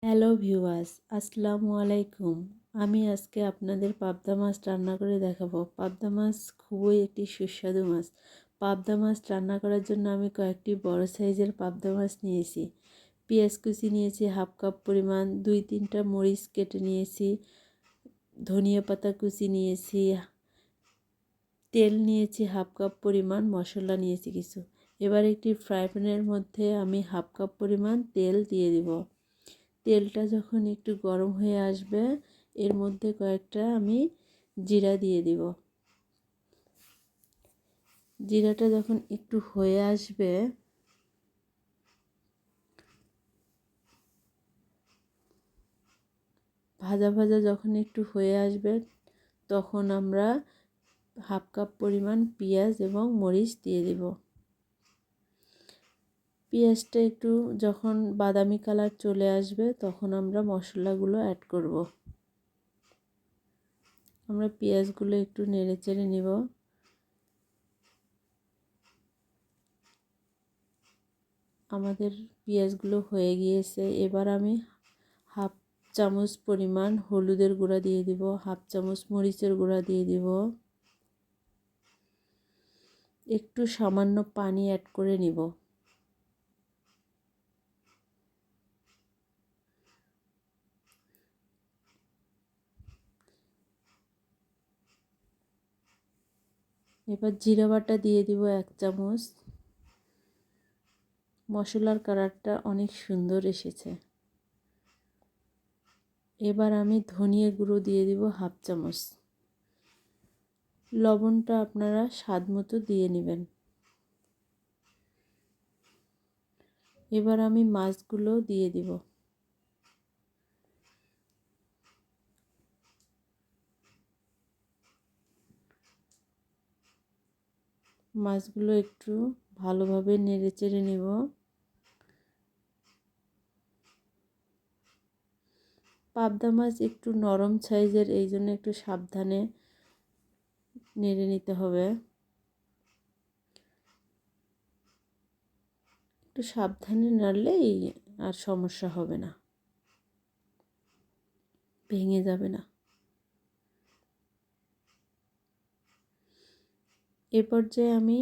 Hello viewers, আসসালামু আলাইকুম। আমি আজকে আপনাদের পাবদা মাছ রান্না করে দেখাবো। পাবদা মাছ খুবই একটি সুস্বাদু মাছ। পাবদা মাছ রান্না করার জন্য আমি কয়েকটি বড় সাইজের পাবদা মাছ নিয়েছি। পেঁয়াজ কুচি নিয়েছি হাফ কাপ পরিমাণ, 2-3টা মরিচ কেটে নিয়েছি, ধনিয়া পাতা কুচি নিয়েছি, তেল নিয়েছি হাফ কাপ পরিমাণ, মশলা নিয়েছি কিছু। এবার একটি ফ্রাই প্যানের মধ্যে আমি হাফ কাপ পরিমাণ তেল দিয়ে দিব। তেলটা যখন একটু গরম হয়ে আসবে এর মধ্যে কয়েকটা আমি জিরা দিয়ে দিব। জিরাটা যখন একটু হয়ে আসবে ভাজা ভাজা যখন একটু হয়ে আসবে তখন আমরা হাফ কাপ পরিমাণ পেঁয়াজ এবং মরিচ দিয়ে দিব। পেঁয়াজটা একটু যখন বাদামি কালার চলে আসবে তখন আমরা মশলাগুলো অ্যাড করব। আমরা পেঁয়াজগুলো একটু নেড়ে চেড়ে নিব। আমাদের পেঁয়াজগুলো হয়ে গিয়েছে। এবার আমি হাফ চামচ পরিমাণ হলুদের গুঁড়া দিয়ে দিব, হাফ চামচ মরিচের গুঁড়া দিয়ে দিব, একটু সামান্য পানি অ্যাড করে নিব। এবার জিরা বাটা দিয়ে দিব 1 চামচ। মশলার কালারটা অনেক সুন্দর এসেছে। এবার আমি ধনিয়া গুঁড়ো দিয়ে দিব হাফ চামচ। লবণটা আপনারা স্বাদ মতো দিয়ে নেবেন। এবার আমি মাছগুলো দিয়ে দিব। মাছগুলো একটু ভালোভাবে নেড়ে চেড়ে নেব। পাবদা মাছ একটু নরম সাইজের, এই জন্য একটু সাবধানে নেড়ে নিতে হবে। একটু সাবধানে নাড়লেই আর সমস্যা হবে না, ভেঙে যাবে না। এ পর্যায়ে আমি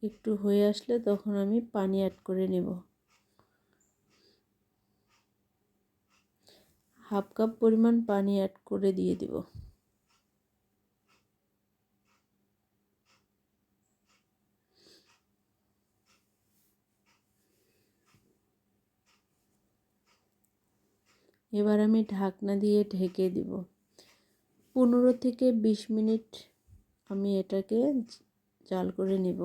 একটু হয়ে আসলে তখন আমি পানি অ্যাড করে নেব। হাফ কাপ পরিমাণ পানি অ্যাড করে দিয়ে দিব। এবার আমি ঢাকনা দিয়ে ঢেকে দিব। 15 থেকে 20 মিনিট আমি এটাকে জাল করে নেব।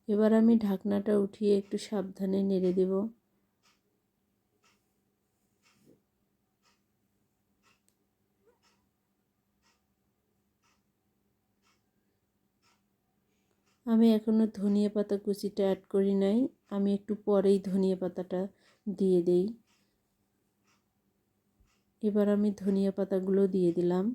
এবার আমি ঢাকনাটা উঠিয়ে একটু সাবধানে নেড়ে দেব। আমি এখনও ধনিয়া পাতা কুচিটা অ্যাড করি নাই, আমি একটু পরেই ধনিয়া পাতাটা দিয়ে দেই। এবার আমি ধনিয়া পাতাগুলো দিয়ে দিলাম।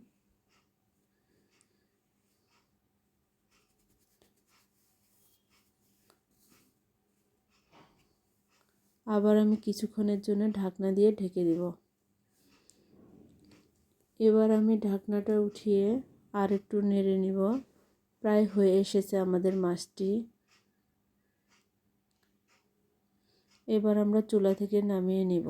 আবার আমি কিছুক্ষণের জন্য ঢাকনা দিয়ে ঢেকে দেব। এবার আমি ঢাকনাটা উঠিয়ে আর একটু নেড়ে নিব। প্রায় হয়ে এসেছে আমাদের মাছটি। এবার আমরা চুলা থেকে নামিয়ে নিব।